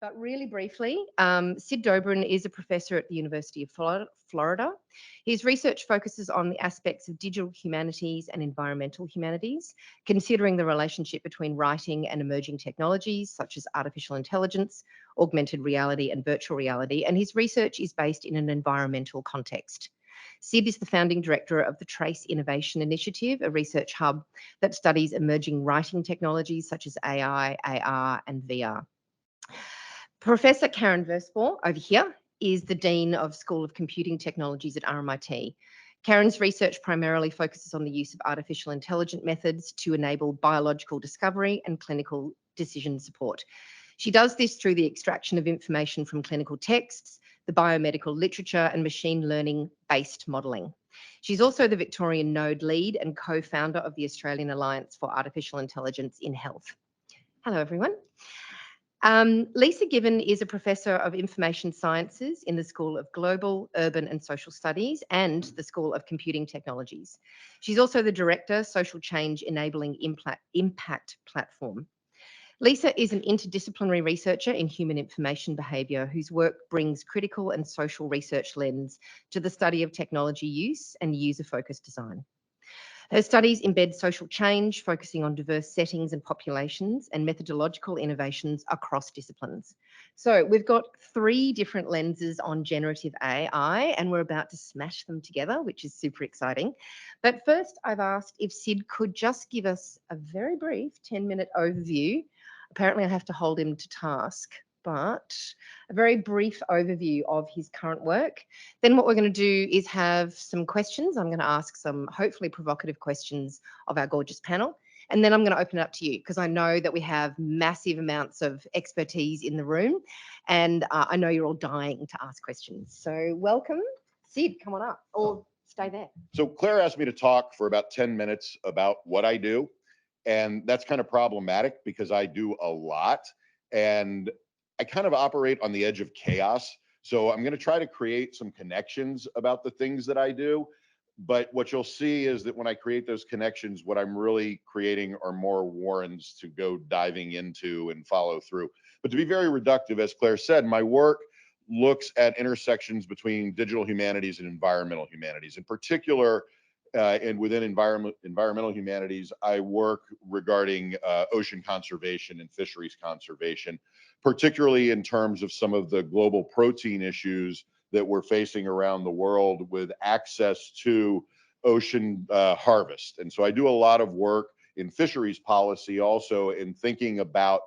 But really briefly, Sid Dobrin is a professor at the University of Florida. His research focuses on the aspects of digital humanities and environmental humanities, considering the relationship between writing and emerging technologies such as artificial intelligence, augmented reality, and virtual reality. And his research is based in an environmental context. Sid is the founding director of the Trace Innovation Initiative, a research hub that studies emerging writing technologies such as AI, AR, and VR. Professor Karin Verspoor, over here, is the Dean of School of Computing Technologies at RMIT. Karin's research primarily focuses on the use of artificial intelligence methods to enable biological discovery and clinical decision support. She does this through the extraction of information from clinical texts, the biomedical literature, and machine learning-based modelling. She's also the Victorian Node lead and co-founder of the Australian Alliance for Artificial Intelligence in Health. Hello, everyone. Lisa Given is a professor of information sciences in the School of Global, Urban and Social Studies and the School of Computing Technologies. She's also the director, Social Change Enabling Impact Platform. Lisa is an interdisciplinary researcher in human information behaviour whose work brings critical and social research lens to the study of technology use and user-focused design. Her studies embed social change, focusing on diverse settings and populations and methodological innovations across disciplines. So we've got 3 different lenses on generative AI and we're about to smash them together, which is super exciting. But first, I've asked if Sid could just give us a very brief 10-minute overview. Apparently I have to hold him to task, but a very brief overview of his current work. Then what we're going to do is have some questions. I'm going to ask some hopefully provocative questions of our gorgeous panel. And then I'm going to open it up to you because I know that we have massive amounts of expertise in the room and I know you're all dying to ask questions. So welcome. Sid, come on up or stay there. So Claire asked me to talk for about 10 minutes about what I do. And that's kind of problematic because I do a lot. And I kind of operate on the edge of chaos. So I'm going to try to create some connections about the things that I do. But what you'll see is that when I create those connections, what I'm really creating are more warrants to go diving into and follow through. But to be very reductive, as Claire said, my work looks at intersections between digital humanities and environmental humanities. In particular, and within environmental humanities, I work regarding ocean conservation and fisheries conservation, particularly in terms of some of the global protein issues that we're facing around the world with access to ocean harvest. And so I do a lot of work in fisheries policy also in thinking about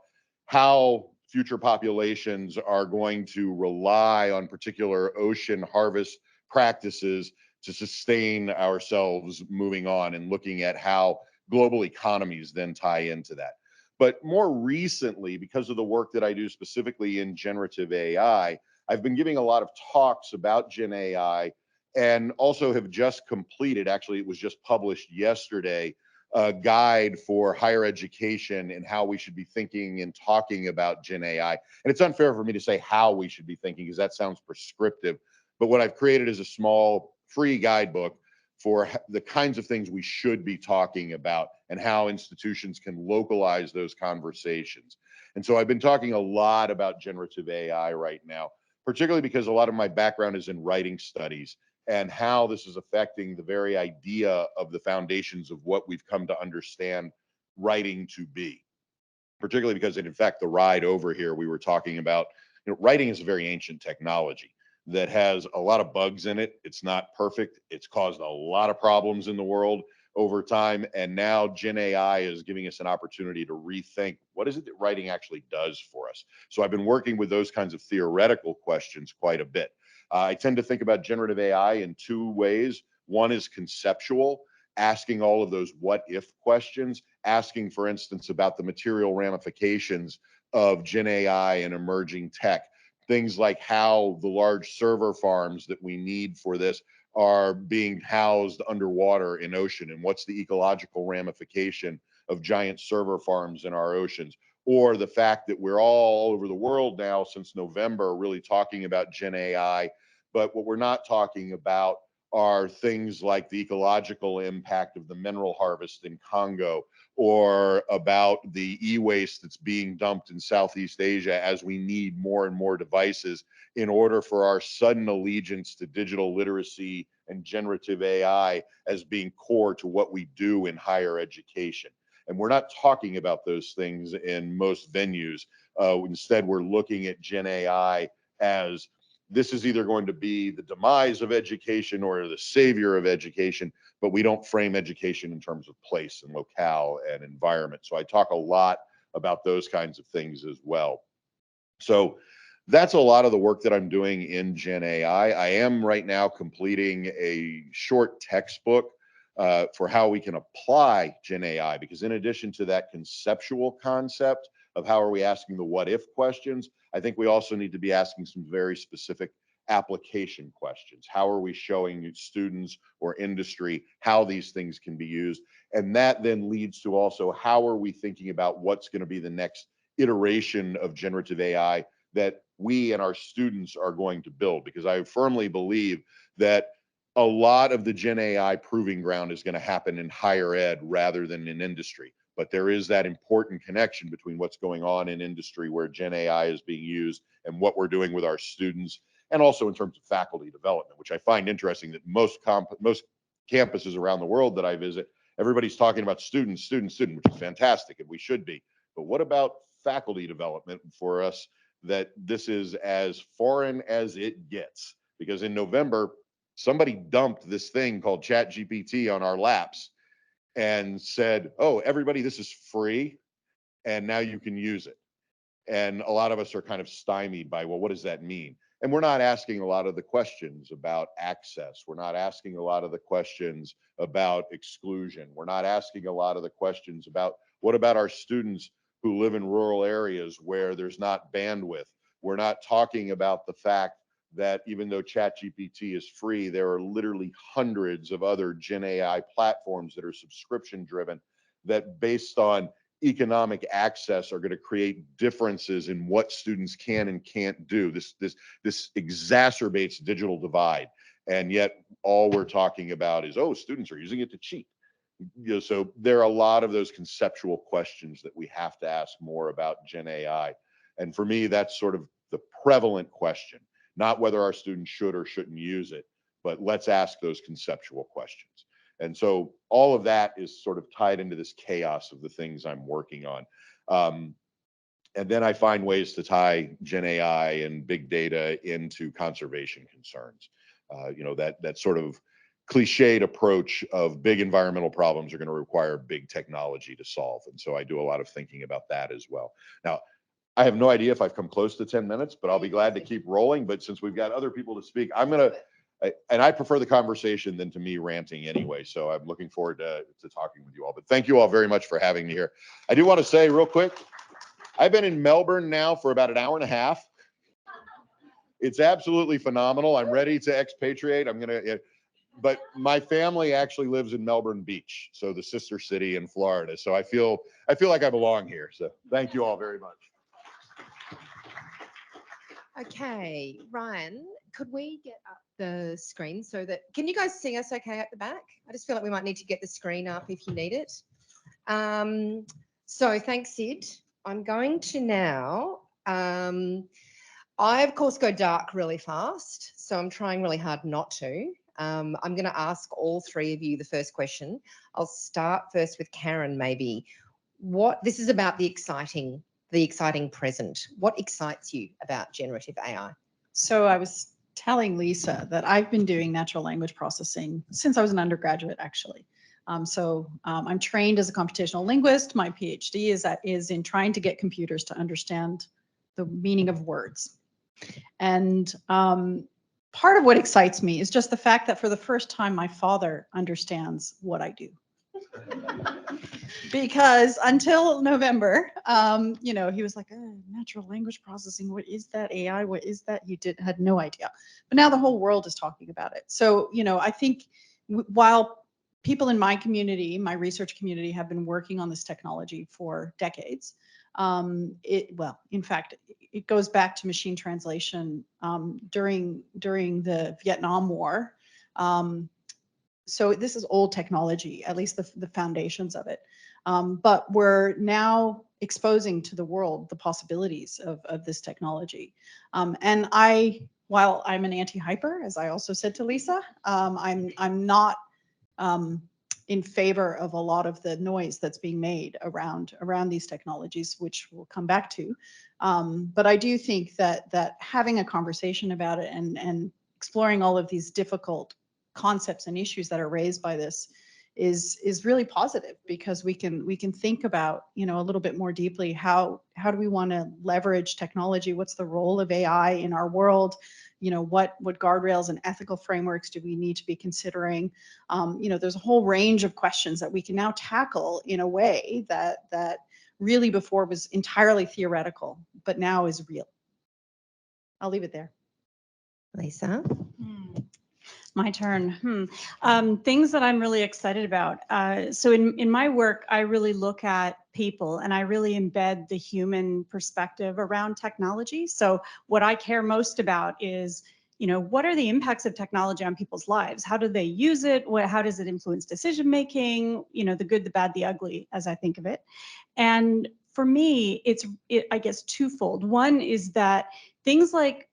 how future populations are going to rely on particular ocean harvest practices to sustain ourselves moving on and looking at how global economies then tie into that. But more recently, because of the work that I do specifically in generative AI, I've been giving a lot of talks about Gen AI and also have just completed, actually it was just published yesterday, a guide for higher education and how we should be thinking and talking about Gen AI. And it's unfair for me to say how we should be thinking because that sounds prescriptive. But what I've created is a small free guidebook for the kinds of things we should be talking about and how institutions can localize those conversations. And so I've been talking a lot about generative AI right now, particularly because a lot of my background is in writing studies and how this is affecting the very idea of the foundations of what we've come to understand writing to be. Particularly because in fact, the ride over here, we were talking about, writing is a very ancient technology that has a lot of bugs in it. It's not perfect. It's caused a lot of problems in the world over time. And now Gen AI is giving us an opportunity to rethink what is it that writing actually does for us. So I've been working with those kinds of theoretical questions quite a bit. I tend to think about generative AI in 2 ways. One is conceptual, asking all of those what if questions, asking, for instance, about the material ramifications of Gen AI and emerging tech. Things like how the large server farms that we need for this are being housed underwater in ocean and what's the ecological ramification of giant server farms in our oceans, or the fact that we're all over the world now since November really talking about Gen AI, but what we're not talking about are things like the ecological impact of the mineral harvest in Congo, or about the e-waste that's being dumped in Southeast Asia as we need more and more devices in order for our sudden allegiance to digital literacy and generative AI as being core to what we do in higher education. And we're not talking about those things in most venues. Instead, we're looking at Gen AI as this is either going to be the demise of education or the savior of education, but we don't frame education in terms of place and locale and environment. So I talk a lot about those kinds of things as well. So that's a lot of the work that I'm doing in Gen AI. I am right now completing a short textbook for how we can apply Gen AI, because in addition to that conceptual concept of how are we asking the what if questions, I think we also need to be asking some very specific application questions. How are we showing students or industry how these things can be used? And that then leads to also how are we thinking about what's going to be the next iteration of generative AI that we and our students are going to build, because I firmly believe that a lot of the Gen AI proving ground is going to happen in higher ed rather than in industry. But there is that important connection between what's going on in industry where Gen AI is being used and what we're doing with our students, and also in terms of faculty development, which I find interesting that most campuses around the world that I visit, everybody's talking about students, which is fantastic, and we should be. But what about faculty development for us, that this is as foreign as it gets? Because in November, somebody dumped this thing called ChatGPT on our laps and said, oh, everybody, this is free, and now you can use it. And a lot of us are kind of stymied by, well, what does that mean? And we're not asking a lot of the questions about access. We're not asking a lot of the questions about exclusion. We're not asking a lot of the questions about what about our students who live in rural areas where there's not bandwidth. We're not talking about the fact that even though ChatGPT is free, there are literally hundreds of other Gen AI platforms that are subscription driven that, based on economic access, are going to create differences in what students can and can't do. This exacerbates digital divide. And yet all we're talking about is, oh, students are using it to cheat. You know, so there are a lot of those conceptual questions that we have to ask more about Gen AI. And for me, that's sort of the prevalent question, not whether our students should or shouldn't use it, but let's ask those conceptual questions. And so all of that is sort of tied into this chaos of the things I'm working on. And then I find ways to tie Gen AI and big data into conservation concerns. You know, that sort of cliched approach of big environmental problems are going to require big technology to solve. And so I do a lot of thinking about that as well. Now, I have no idea if I've come close to 10 minutes, but I'll be glad to keep rolling. But since we've got other people to speak, and I prefer the conversation than to me ranting anyway. So I'm looking forward to talking with you all. But thank you all very much for having me here. I do want to say real quick, I've been in Melbourne now for about an hour and a half. It's absolutely phenomenal. I'm ready to expatriate. But my family actually lives in Melbourne Beach, so the sister city in Florida. So I feel like I belong here. So thank you all very much. Okay, Ryan, could we get up the screen so that, can you guys see us okay at the back? I just feel like we might need to get the screen up if you need it. So thanks, Sid. I'm going to now, I of course go dark really fast, so I'm trying really hard not to. I'm going to ask all three of you the first question. I'll start first with Karin, maybe. This is about the exciting present. What excites you about generative AI? So I was telling Lisa that I've been doing natural language processing since I was an undergraduate, actually. I'm trained as a computational linguist. My PhD is in trying to get computers to understand the meaning of words. And part of what excites me is just the fact that for the first time, my father understands what I do. Because until November, you know, he was like, natural language processing, what is that? AI, what is that? He had no idea. But now the whole world is talking about it. So, you know, I think while people in my community, my research community, have been working on this technology for decades, in fact, it goes back to machine translation during the Vietnam War. So this is old technology, at least the foundations of it. But we're now exposing to the world the possibilities of this technology. And while I'm an anti-hyper, as I also said to Lisa, I'm not in favor of a lot of the noise that's being made around these technologies, which we'll come back to. But I do think that having a conversation about it and exploring all of these difficult concepts and issues that are raised by this is really positive, because we can think about, you know, a little bit more deeply how do we want to leverage technology? What's the role of AI in our world? You know, what guardrails and ethical frameworks do we need to be considering? You know, there's a whole range of questions that we can now tackle in a way that really before was entirely theoretical, but now is real. I'll leave it there. Lisa? My turn. Things that I'm really excited about. So in my work, I really look at people and I really embed the human perspective around technology. So what I care most about is, you know, what are the impacts of technology on people's lives? How do they use it? How does it influence decision making? You know, the good, the bad, the ugly, as I think of it. And for me, it's I guess twofold. One is that things like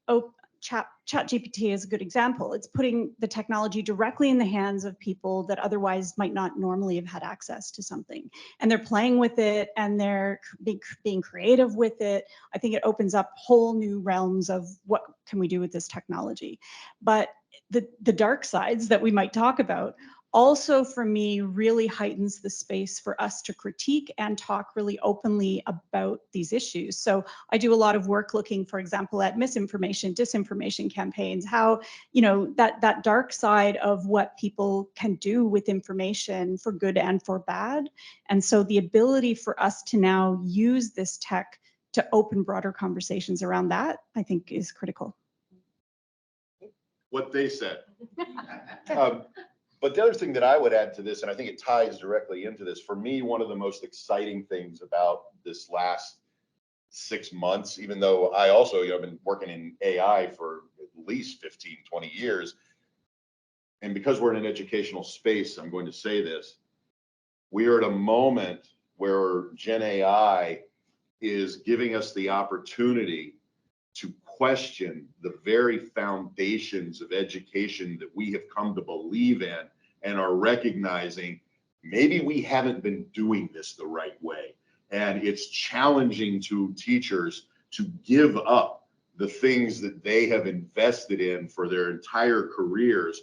ChatGPT is a good example. It's putting the technology directly in the hands of people that otherwise might not normally have had access to something. And they're playing with it and they're being creative with it. I think it opens up whole new realms of what can we do with this technology. But the dark sides that we might talk about also, for me, really heightens the space for us to critique and talk really openly about these issues. So I do a lot of work looking, for example, at misinformation, disinformation campaigns, how, you know, that dark side of what people can do with information for good and for bad. And so the ability for us to now use this tech to open broader conversations around that, I think, is critical. What they said. But the other thing that I would add to this, and I think it ties directly into this, for me, one of the most exciting things about this last 6 months, even though I also, you know, I've been working in AI for at least 15, 20 years. And because we're in an educational space, I'm going to say this. We are at a moment where Gen AI is giving us the opportunity to question the very foundations of education that we have come to believe in, and are recognizing maybe we haven't been doing this the right way. And it's challenging to teachers to give up the things that they have invested in for their entire careers,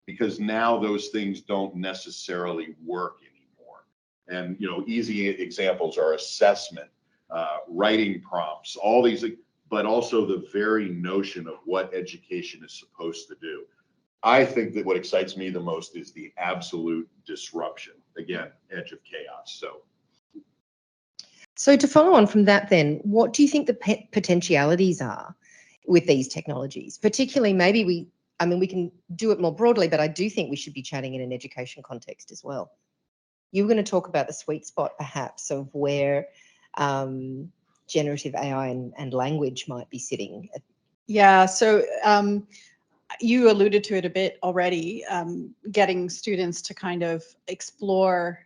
because now those things don't necessarily work anymore. And, you know, easy examples are assessment, writing prompts, all these, but also the very notion of what education is supposed to do. I think that what excites me the most is the absolute disruption. Again, edge of chaos. So to follow on from that then, what do you think the potentialities are with these technologies? Particularly, maybe we can do it more broadly, but I do think we should be chatting in an education context as well. You were going to talk about the sweet spot perhaps of where generative AI and language might be sitting. Yeah, so you alluded to it a bit already, getting students to kind of explore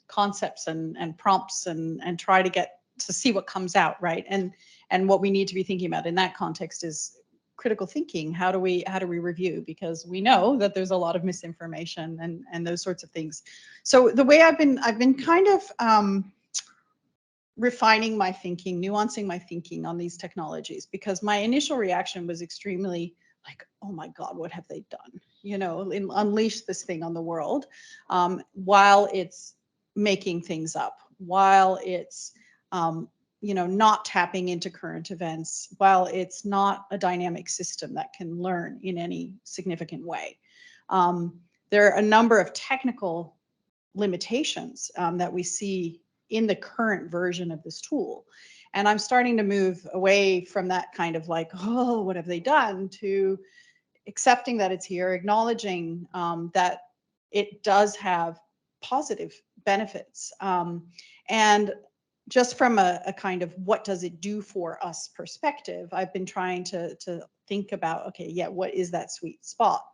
concepts and prompts and try to get to see what comes out, right? And what we need to be thinking about in that context is critical thinking. How do we review? Because we know that there's a lot of misinformation and those sorts of things. So the way I've been kind of refining my thinking, nuancing my thinking on these technologies, because my initial reaction was extremely like, oh my God, what have they done? You know, unleash this thing on the world, while it's making things up, while it's, you know, not tapping into current events, while it's not a dynamic system that can learn in any significant way. There are a number of technical limitations that we see in the current version of this tool. And I'm starting to move away from that kind of like, oh, what have they done, to accepting that it's here, acknowledging that it does have positive benefits. And just from a kind of what does it do for us perspective, I've been trying to think about, okay, yeah, what is that sweet spot?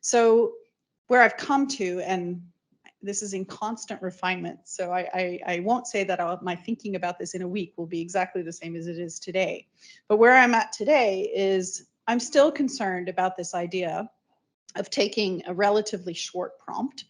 So where I've come to, and this is in constant refinement, so I won't say that my thinking about this in a week will be exactly the same as it is today. But where I'm at today is I'm still concerned about this idea of taking a relatively short prompt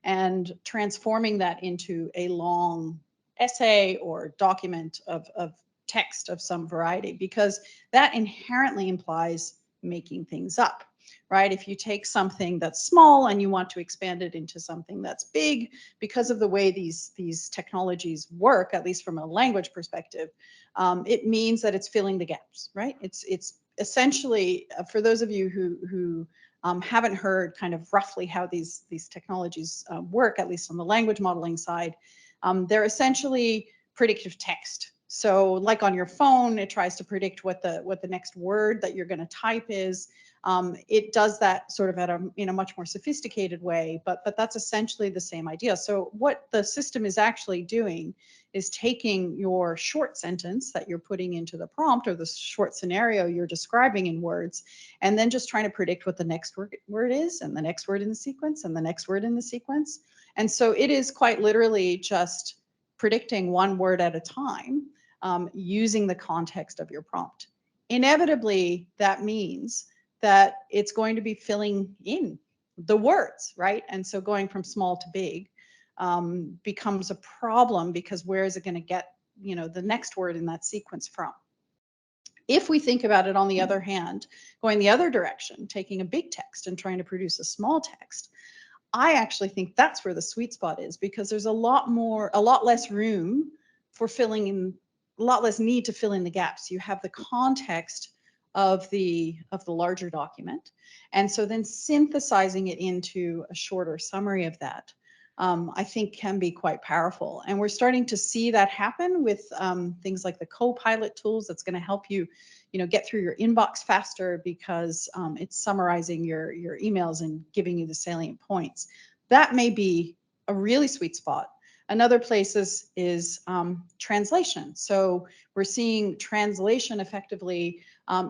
and transforming that into a long essay or document of text of some variety, because that inherently implies making things up, right? If you take something that's small and you want to expand it into something that's big, because of the way these technologies work, at least from a language perspective, it means that it's filling the gaps, right? It's essentially, for those of you who haven't heard kind of roughly how these technologies work, at least on the language modeling side, they're essentially predictive text. So like on your phone, it tries to predict what the next word that you're going to type is. It does that sort of in a much more sophisticated way, but that's essentially the same idea. So what the system is actually doing is taking your short sentence that you're putting into the prompt, or the short scenario you're describing in words, and then just trying to predict what the next word is, and the next word in the sequence, and the next word in the sequence. And so it is quite literally just predicting one word at a time, using the context of your prompt. Inevitably, that means that it's going to be filling in the words, right? And so going from small to big becomes a problem, because where is it going to get, the next word in that sequence from? If we think about it, on the other hand, going the other direction, taking a big text and trying to produce a small text, I actually think that's where the sweet spot is, because there's a lot less room for filling in, a lot less need to fill in the gaps. You have the context of the larger document, and so then synthesizing it into a shorter summary of that, I think can be quite powerful. And we're starting to see that happen with things like the Copilot tools. That's going to help you, get through your inbox faster, because it's summarizing your emails and giving you the salient points. That may be a really sweet spot. Another place is translation. So we're seeing translation effectively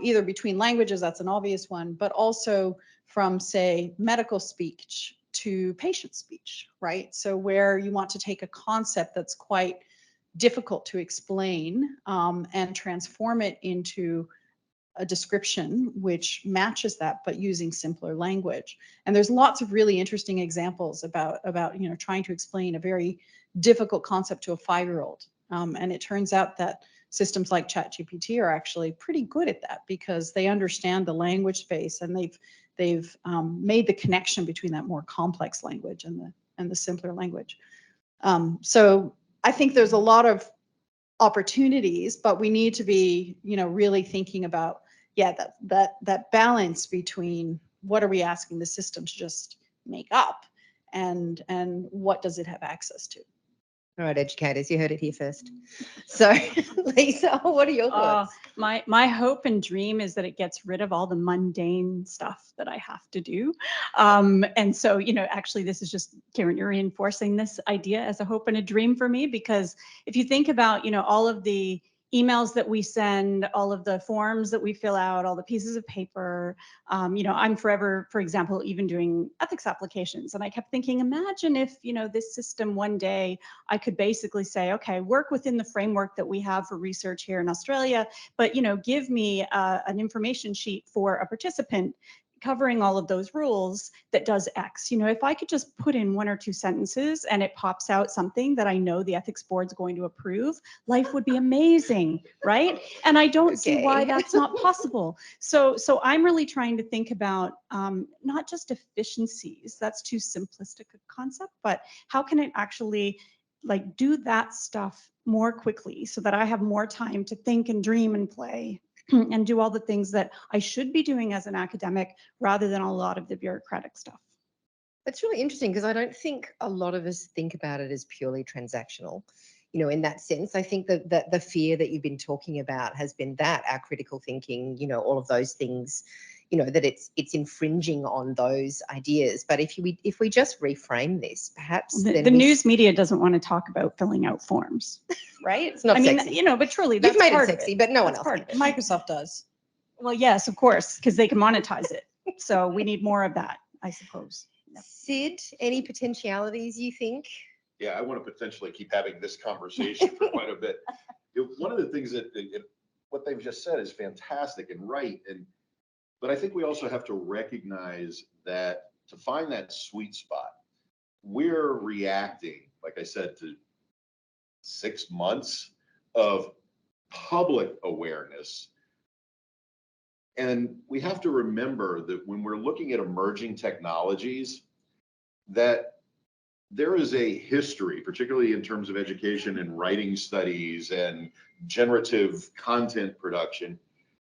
either between languages, that's an obvious one, but also from, say, medical speech to patient speech, right? So where you want to take a concept that's quite difficult to explain and transform it into a description which matches that, but using simpler language. And there's lots of really interesting examples about trying to explain a very difficult concept to a 5-year-old. And it turns out that systems like ChatGPT are actually pretty good at that, because they understand the language space, and they've made the connection between that more complex language and the simpler language. So I think there's a lot of opportunities, but we need to be, really thinking about, that balance between what are we asking the system to just make up, and what does it have access to. All right, educators, you heard it here first. So, Lisa, what are your thoughts? My hope and dream is that it gets rid of all the mundane stuff that I have to do. And so, actually, this is just, Karin, you're reinforcing this idea as a hope and a dream for me, because if you think about, all of the emails that we send, all of the forms that we fill out, all the pieces of paper. I'm forever, for example, even doing ethics applications. And I kept thinking, imagine if, this system one day, I could basically say, okay, work within the framework that we have for research here in Australia, but, give me an information sheet for a participant covering all of those rules that does X. If I could just put in 1 or 2 sentences and it pops out something that I know the ethics board's going to approve, life would be amazing, right? And I don't see why that's not possible. So I'm really trying to think about not just efficiencies, that's too simplistic a concept, but how can it actually do that stuff more quickly so that I have more time to think and dream and play and do all the things that I should be doing as an academic, rather than a lot of the bureaucratic stuff. That's really interesting, because I don't think a lot of us think about it as purely transactional. In that sense, I think that the fear that you've been talking about has been that our critical thinking, all of those things, that it's infringing on those ideas. But if we just reframe this, perhaps the news media doesn't want to talk about filling out forms, right? It's not sexy. But truly, that's You've made part it sexy, of it. but no one that's else. Microsoft does. Well, yes, of course, because they can monetize it. So we need more of that. I suppose. Yep. Sid, any potentialities you think? Yeah, I want to potentially keep having this conversation for quite a bit. One of the things that what they've just said is fantastic and right, but I think we also have to recognize that to find that sweet spot, we're reacting, like I said, to 6 months of public awareness. And we have to remember that when we're looking at emerging technologies, that there is a history, particularly in terms of education and writing studies and generative content production,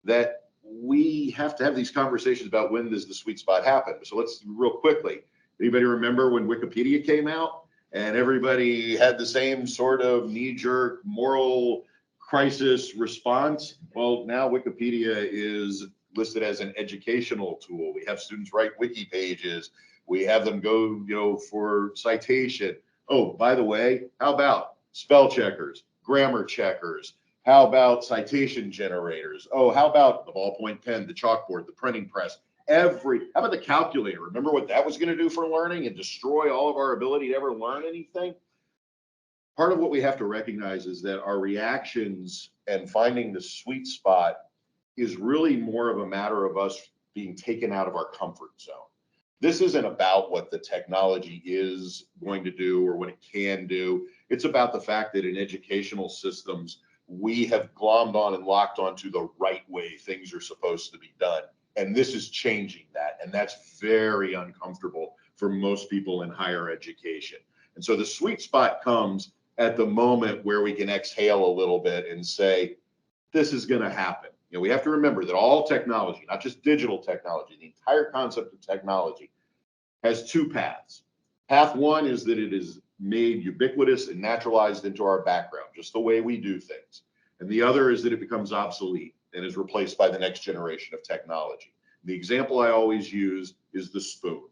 that we have to have these conversations about when does the sweet spot happen. So let's real quickly, anybody remember when Wikipedia came out and everybody had the same sort of knee-jerk moral crisis response? Well, now Wikipedia is listed as an educational tool. We have students write wiki pages. We have them go, for citation. Oh, by the way, how about spell checkers, grammar checkers? How about citation generators? Oh, how about the ballpoint pen, the chalkboard, the printing press? How about the calculator? Remember what that was going to do for learning and destroy all of our ability to ever learn anything? Part of what we have to recognize is that our reactions and finding the sweet spot is really more of a matter of us being taken out of our comfort zone. This isn't about what the technology is going to do or what it can do. It's about the fact that in educational systems, we have glommed on and locked onto the right way things are supposed to be done. And this is changing that. And that's very uncomfortable for most people in higher education. And so the sweet spot comes at the moment where we can exhale a little bit and say, this is going to happen. We have to remember that all technology, not just digital technology, the entire concept of technology has two paths. Path one is that it is made ubiquitous and naturalized into our background, just the way we do things. And the other is that it becomes obsolete and is replaced by the next generation of technology. The example I always use is the spoon.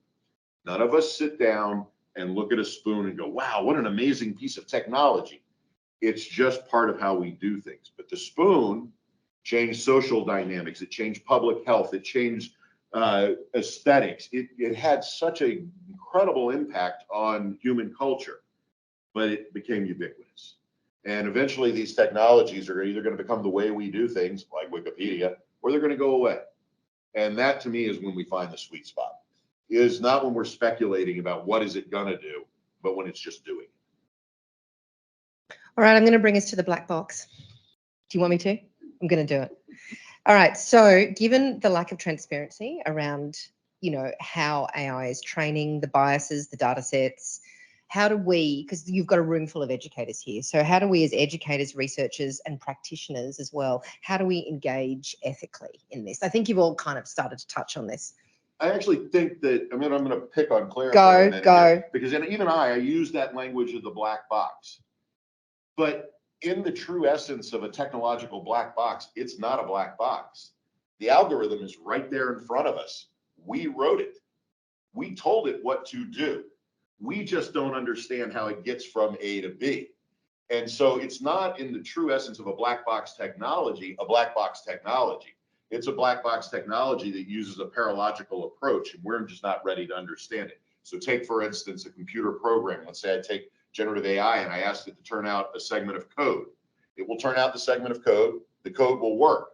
None of us sit down and look at a spoon and go, wow, what an amazing piece of technology. It's just part of how we do things. But the spoon changed social dynamics. It changed public health. It changed aesthetics. It had such an incredible impact on human culture, but it became ubiquitous. And eventually these technologies are either going to become the way we do things, like Wikipedia, or they're going to go away. And that to me is when we find the sweet spot. It is not when we're speculating about what is it going to do, but when it's just doing it. All right, I'm going to bring us to the black box. Do you want me to? I'm going to do it. All right, so given the lack of transparency around, how AI is training, the biases, the data sets, how do we, because you've got a room full of educators here, so how do we as educators, researchers and practitioners as well, how do we engage ethically in this? I think you've all kind of started to touch on this. I actually think that, I'm going to pick on Claire for a minute here, because even I use that language of the black box. But in the true essence of a technological black box, it's not a black box. The algorithm is right there in front of us. We wrote it. We told it what to do. We just don't understand how it gets from A to B. And so it's not in the true essence of a black box technology, It's a black box technology that uses a paralogical approach, and we're just not ready to understand it. So take, for instance, a computer program. Let's say I take generative AI and I asked it to turn out a segment of code. It will turn out the segment of code. The code will work.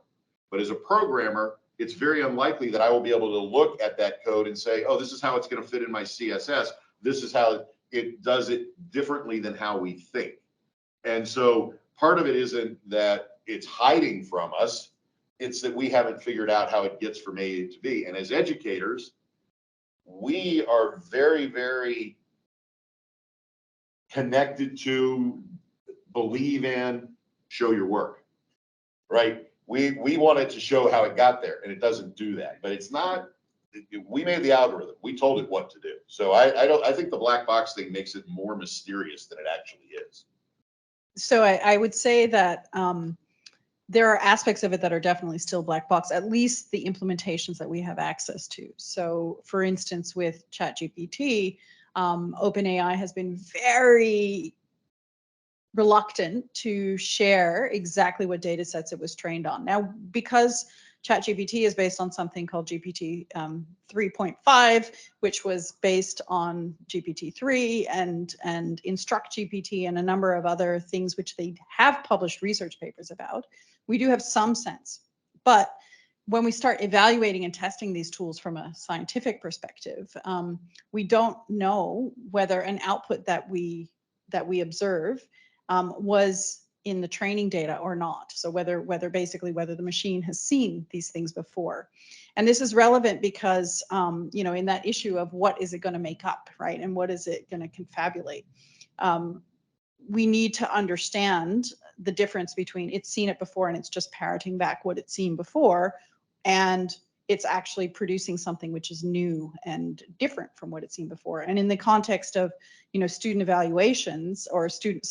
But as a programmer, it's very unlikely that I will be able to look at that code and say, oh, this is how it's going to fit in my CSS. This is how it does it differently than how we think. And so part of it isn't that it's hiding from us. It's that we haven't figured out how it gets from A to B. And as educators, we are very, very connected to, believe in, show your work, right? We want it to show how it got there, and it doesn't do that. But it's not, we made the algorithm. We told it what to do. So I think the black box thing makes it more mysterious than it actually is. So I would say that there are aspects of it that are definitely still black box, at least the implementations that we have access to. So for instance, with ChatGPT, OpenAI has been very reluctant to share exactly what data sets it was trained on. Now, because ChatGPT is based on something called GPT 3.5, which was based on GPT-3 and InstructGPT and a number of other things which they have published research papers about. We do have some sense, but when we start evaluating and testing these tools from a scientific perspective, we don't know whether an output that we observe was in the training data or not. So whether the machine has seen these things before. And this is relevant because, you know, in that issue of what is it going to make up, right? And what is it going to confabulate? We need to understand the difference between it's seen it before and it's just parroting back what it's seen before, and it's actually producing something which is new and different from what it's seen before. And in the context of, you know, student evaluations or student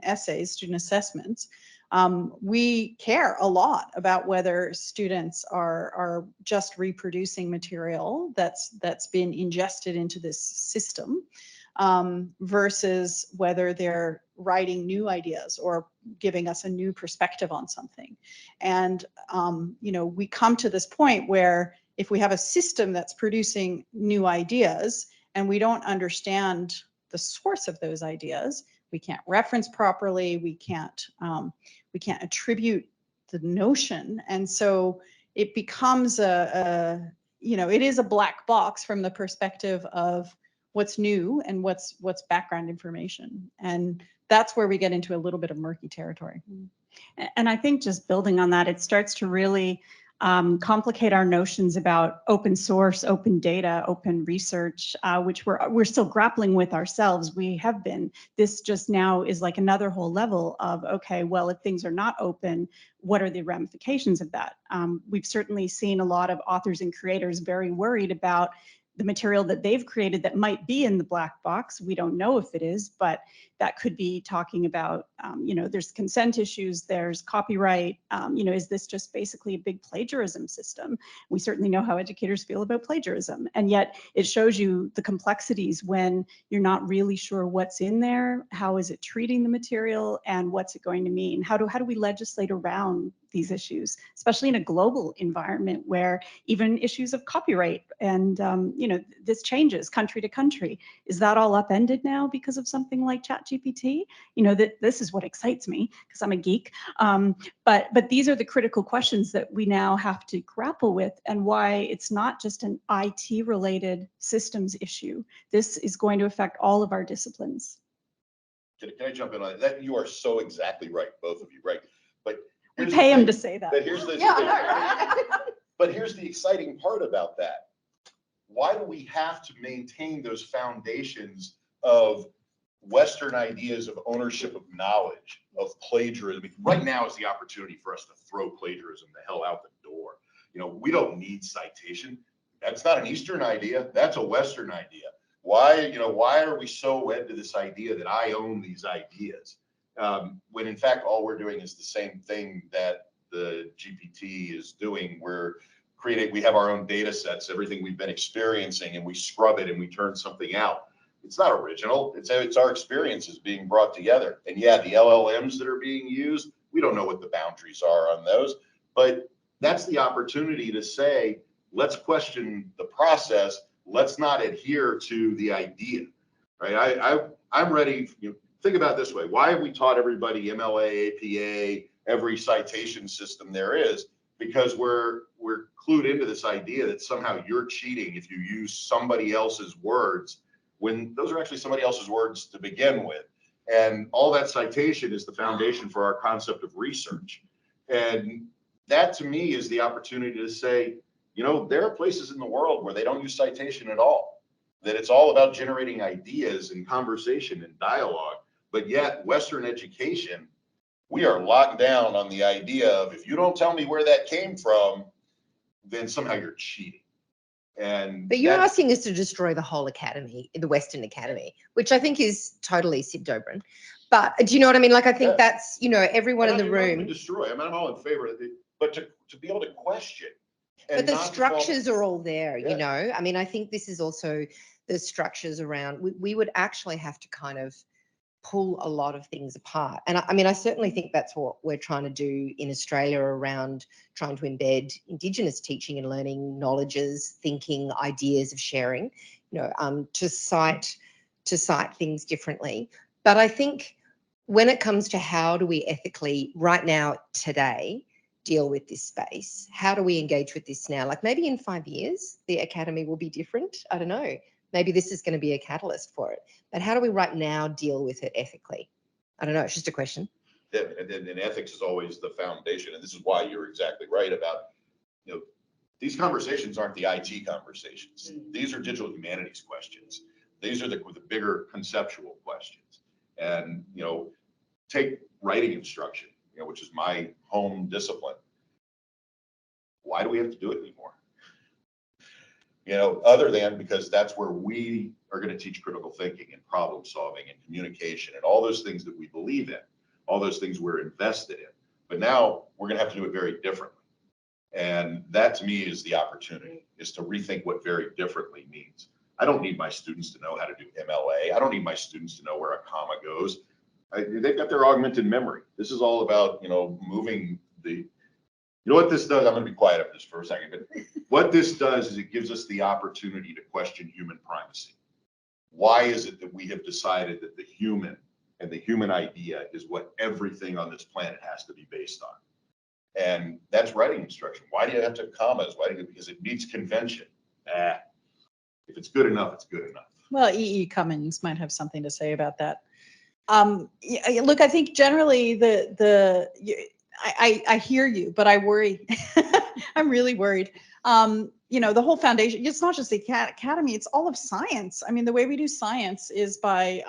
essays, student assessments, we care a lot about whether students are just reproducing material that's been ingested into this system, versus whether they're writing new ideas or giving us a new perspective on something. And, you know, we come to this point where if we have a system that's producing new ideas and we don't understand the source of those ideas, we can't reference properly, we can't attribute the notion. And so it becomes you know, it is a black box from the perspective of what's new and what's background information. And that's where we get into a little bit of murky territory. And I think just building on that, it starts to really complicate our notions about open source, open data, open research, which we're still grappling with ourselves. We have been. This just now is like another whole level of, okay, well, if things are not open, what are the ramifications of that? We've certainly seen a lot of authors and creators very worried about the material that they've created that might be in the black box. We don't know if it is, but that could be talking about, you know, there's consent issues, there's copyright, you know, is this just basically a big plagiarism system? We certainly know how educators feel about plagiarism. And yet it shows you the complexities when you're not really sure what's in there, how is it treating the material, and what's it going to mean? How do we legislate around these issues, especially in a global environment where even issues of copyright and, you know, this changes country to country. Is that all upended now because of something like ChatGPT? You know, that this is what excites me because I'm a geek. But these are the critical questions that we now have to grapple with, and why it's not just an IT related systems issue. This is going to affect all of our disciplines. Can I jump in on that? You are so exactly right, both of you, right? But we pay him to say that. But here's the but here's the exciting part about that. Why do we have to maintain those foundations of Western ideas of ownership of knowledge, of plagiarism? Right now is the opportunity for us to throw plagiarism the hell out the door. You know, we don't need citation. That's not an Eastern idea. That's a Western idea. Why are we so wed to this idea that I own these ideas? When in fact, all we're doing is the same thing that the GPT is doing. We have our own data sets, everything we've been experiencing, and we scrub it and we turn something out. It's not original. It's our experiences being brought together. And yeah, the LLMs that are being used, we don't know what the boundaries are on those, but that's the opportunity to say, let's question the process. Let's not adhere to the idea, right? I'm ready. Think about it this way. Why have we taught everybody MLA, APA, every citation system there is? Because we're clued into this idea that somehow you're cheating if you use somebody else's words when those are actually somebody else's words to begin with. And all that citation is the foundation for our concept of research. And that to me is the opportunity to say, you know, there are places in the world where they don't use citation at all, that it's all about generating ideas and conversation and dialogue. But yet Western education, we are locked down on the idea of if you don't tell me where that came from, then somehow you're cheating. But you're asking us to destroy the whole academy, the Western academy, which I think is totally Sid Dobrin. But do you know what I mean? Like, I think that's, you know, everyone in the room. Destroy. I mean, I'm all in favor of it, but to be able to question. But the structures are all there, you know. I mean, I think this is also the structures around. We would actually have to kind of pull a lot of things apart. And I mean, I certainly think that's what we're trying to do in Australia around trying to embed Indigenous teaching and learning, knowledges, thinking, ideas of sharing, to cite things differently. But I think when it comes to how do we ethically, right now, today, deal with this space, how do we engage with this now? Like maybe in 5 years, the academy will be different. I don't know. Maybe this is going to be a catalyst for it. But how do we right now deal with it ethically? I don't know. It's just a question. Yeah, and ethics is always the foundation. And this is why you're exactly right about, these conversations aren't the IT conversations. These are digital humanities questions. These are the bigger conceptual questions. And, take writing instruction, which is my home discipline. Why do we have to do it anymore? Other than because that's where we are going to teach critical thinking and problem solving and communication and all those things that we believe in, all those things we're invested in. But now we're going to have to do it very differently. And that to me is the opportunity, is to rethink what very differently means. I don't need my students to know how to do MLA. I don't need my students to know where a comma goes. They've got their augmented memory. This is all about, moving the, what this does, I'm going to be quiet up this for a second, but what this does is it gives us the opportunity to question human primacy. Why is it that we have decided that the human and the human idea is what everything on this planet has to be based on? And that's writing instruction. Why do you have to have commas? Because it meets convention. If it's good enough, it's good enough. Well, E.E. Cummings might have something to say about that. Look, I think generally I hear you, but I worry. I'm really worried. The whole foundation, it's not just the academy, it's all of science. I mean, the way we do science is by,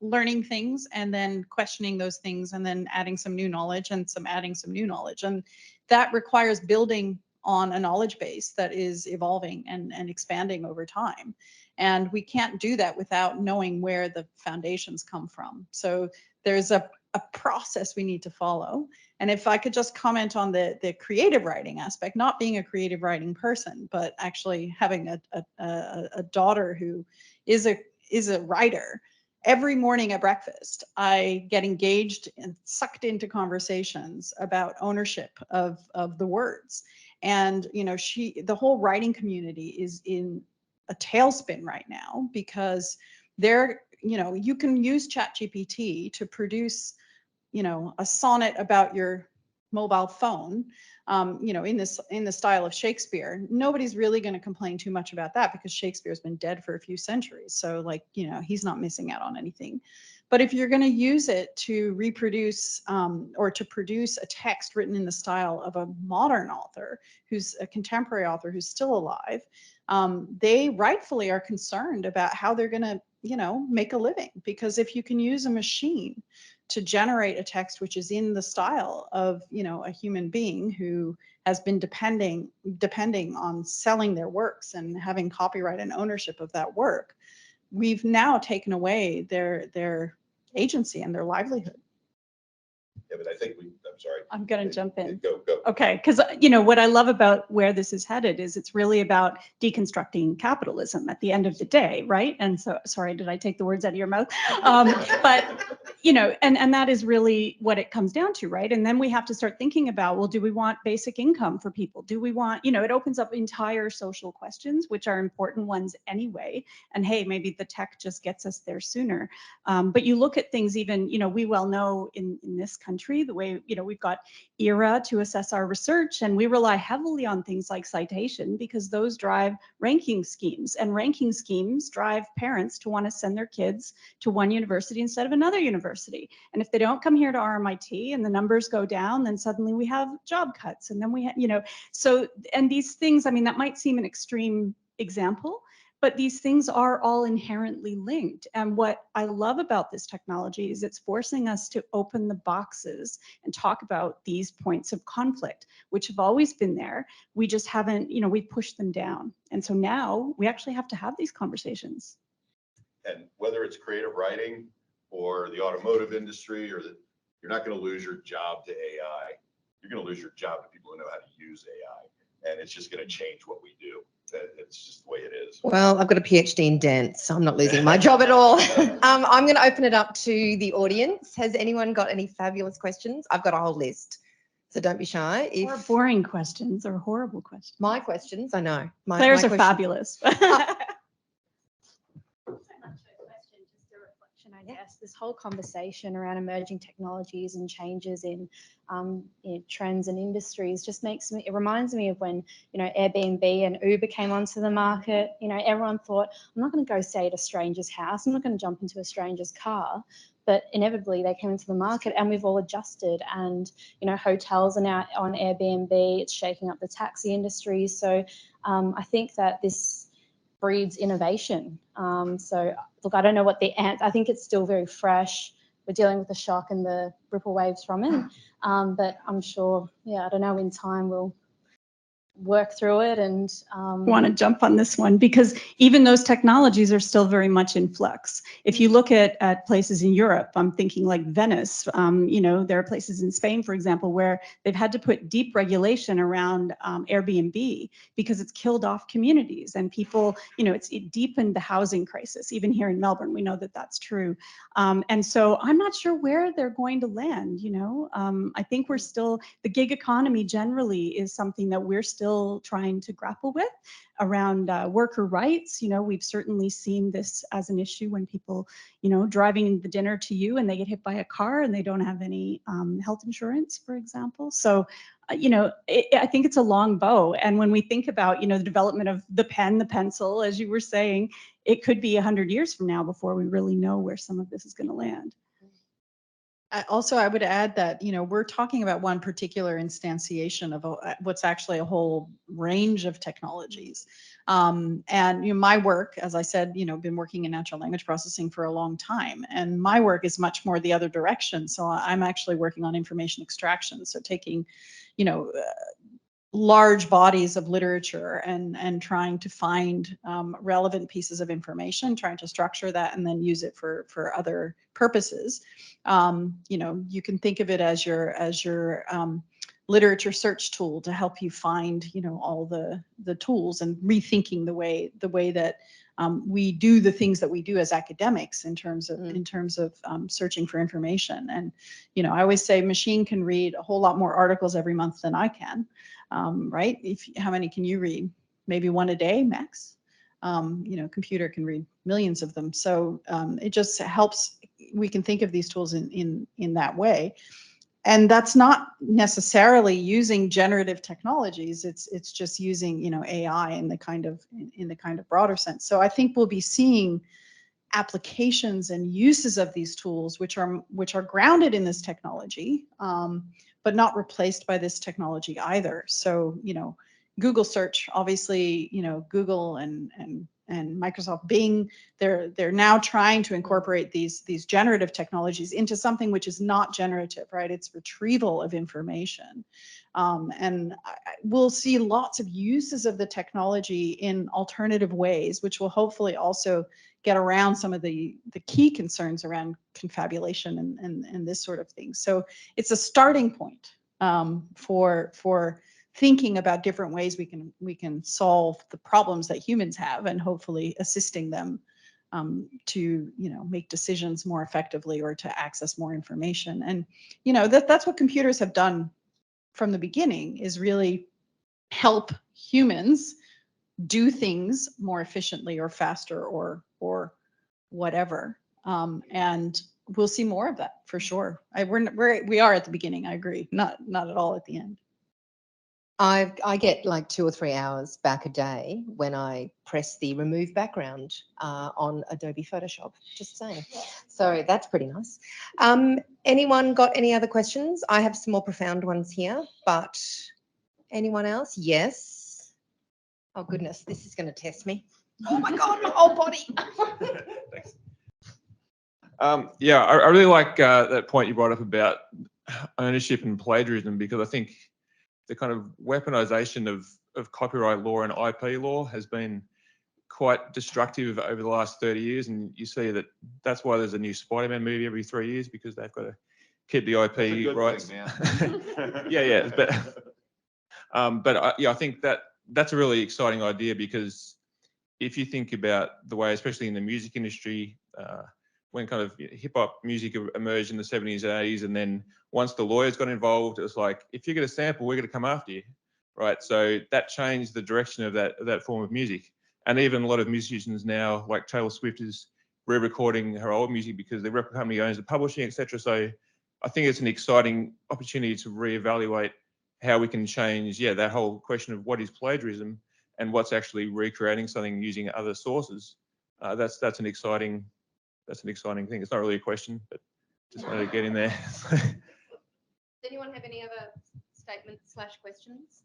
learning things and then questioning those things and then adding some new knowledge and adding some new knowledge. And that requires building on a knowledge base that is evolving and expanding over time. And we can't do that without knowing where the foundations come from. So there's a process we need to follow. And if I could just comment on the creative writing aspect, not being a creative writing person, but actually having a daughter who is a writer. Every morning at breakfast, I get engaged and sucked into conversations about ownership of the words. And, the whole writing community is in a tailspin right now because you can use ChatGPT to produce, a sonnet about your mobile phone, in the style of Shakespeare. Nobody's really going to complain too much about that because Shakespeare's been dead for a few centuries. So he's not missing out on anything. But if you're going to use it to reproduce or to produce a text written in the style of a modern author, who's a contemporary author who's still alive, they rightfully are concerned about how they're going to, make a living. Because if you can use a machine to generate a text which is in the style of, a human being who has been depending on selling their works and having copyright and ownership of that work, we've now taken away their agency and their livelihood. Yeah, but I think I'm sorry. I'm going to jump in. Go. Okay, because what I love about where this is headed is it's really about deconstructing capitalism at the end of the day, right? And so, sorry, did I take the words out of your mouth? But and that is really what it comes down to, right? And then we have to start thinking about, well, do we want basic income for people? Do we want, it opens up entire social questions, which are important ones anyway. And hey, maybe the tech just gets us there sooner. But you look at things even, we well know in this country, the way, we've got ERA to assess our research, and we rely heavily on things like citation because those drive ranking schemes, and ranking schemes drive parents to want to send their kids to one university instead of another university. And if they don't come here to RMIT and the numbers go down, then suddenly we have job cuts, and then we have, so, and these things, I mean, that might seem an extreme example, but these things are all inherently linked. And what I love about this technology is it's forcing us to open the boxes and talk about these points of conflict, which have always been there. We just haven't, we've pushed them down. And so now we actually have to have these conversations. And whether it's creative writing or the automotive industry, you're not going to lose your job to AI. You're going to lose your job to people who know how to use AI. And it's just going to change what we do. It's just the way it is. Well, I've got a PhD in dance, so I'm not losing my job at all. I'm going to open it up to the audience. Has anyone got any fabulous questions? I've got a whole list, so don't be shy. Or boring questions or horrible questions. My questions, I know. Claire's my are fabulous. I guess this whole conversation around emerging technologies and changes in trends and industries just it reminds me of when, Airbnb and Uber came onto the market. Everyone thought, I'm not going to go stay at a stranger's house. I'm not going to jump into a stranger's car. But inevitably they came into the market and we've all adjusted, and, hotels are now on Airbnb. It's shaking up the taxi industry. So I think that this breeds innovation. So look, I don't know what the answer, I think it's still very fresh. We're dealing with the shock and the ripple waves from it. But I'm sure, I don't know, in time we'll work through it and want to jump on this one, because even those technologies are still very much in flux. If you look at places in Europe, I'm thinking like Venice, there are places in Spain, for example, where they've had to put deep regulation around Airbnb because it's killed off communities and people, it deepened the housing crisis. Even here in Melbourne, we know that that's true. And so I'm not sure where they're going to land, I think we're still, the gig economy generally is something that we're still trying to grapple with around worker rights. We've certainly seen this as an issue when people, driving the dinner to you and they get hit by a car and they don't have any health insurance, for example. So, I think it's a long bow. And when we think about, the development of the pen, the pencil, as you were saying, it could be 100 years from now before we really know where some of this is going to land. Also, I would add that, we're talking about one particular instantiation of what's actually a whole range of technologies. And my work, as I said, been working in natural language processing for a long time, and my work is much more the other direction. So I'm actually working on information extraction. So taking, large bodies of literature and trying to find relevant pieces of information, trying to structure that and then use it for other purposes. You can think of it as your literature search tool to help you find, all the tools, and rethinking the way that we do the things that we do as academics in terms of searching for information. And I always say machine can read a whole lot more articles every month than I can, right? How many can you read? Maybe one a day max. Computer can read millions of them. So it just helps. We can think of these tools in that way. And that's not necessarily using generative technologies. It's just using, AI in the kind of broader sense. So I think we'll be seeing applications and uses of these tools which are grounded in this technology, but not replaced by this technology either. So, Google search, obviously, Google and Microsoft Bing, they're now trying to incorporate these generative technologies into something which is not generative, right? It's retrieval of information. And we'll see lots of uses of the technology in alternative ways, which will hopefully also get around some of the key concerns around confabulation and this sort of thing. So it's a starting point for thinking about different ways we can solve the problems that humans have, and hopefully assisting them to make decisions more effectively or to access more information. And that's what computers have done from the beginning, is really help humans do things more efficiently or faster or whatever. And we'll see more of that for sure. We are at the beginning. I agree. Not at all at the end. I get like 2 or 3 hours back a day when I press the remove background on Adobe Photoshop, just saying. So that's pretty nice. Anyone got any other questions? I have some more profound ones here, but anyone else? Yes. Oh goodness, this is going to test me. Oh my God, my whole body. Thanks. I really like that point you brought up about ownership and plagiarism, because I think the kind of weaponization of copyright law and IP law has been quite destructive over the last 30 years. And you see that's why there's a new Spider-Man movie every 3 years, because they've got to keep the IP rights. Thing, man. Yeah. But I think that that's a really exciting idea, because if you think about the way, especially in the music industry, when kind of hip hop music emerged in the 70s and 80s, and then once the lawyers got involved, it was like, if you get a sample, we're going to come after you, right? So that changed the direction of that form of music. And even a lot of musicians now, like Taylor Swift, is re-recording her old music because the record company owns the publishing, etc. So I think it's an exciting opportunity to reevaluate how we can change, that whole question of what is plagiarism and what's actually recreating something using other sources. That's an exciting thing. It's not really a question, but just wanted to get in there. Does anyone have any other statements / questions?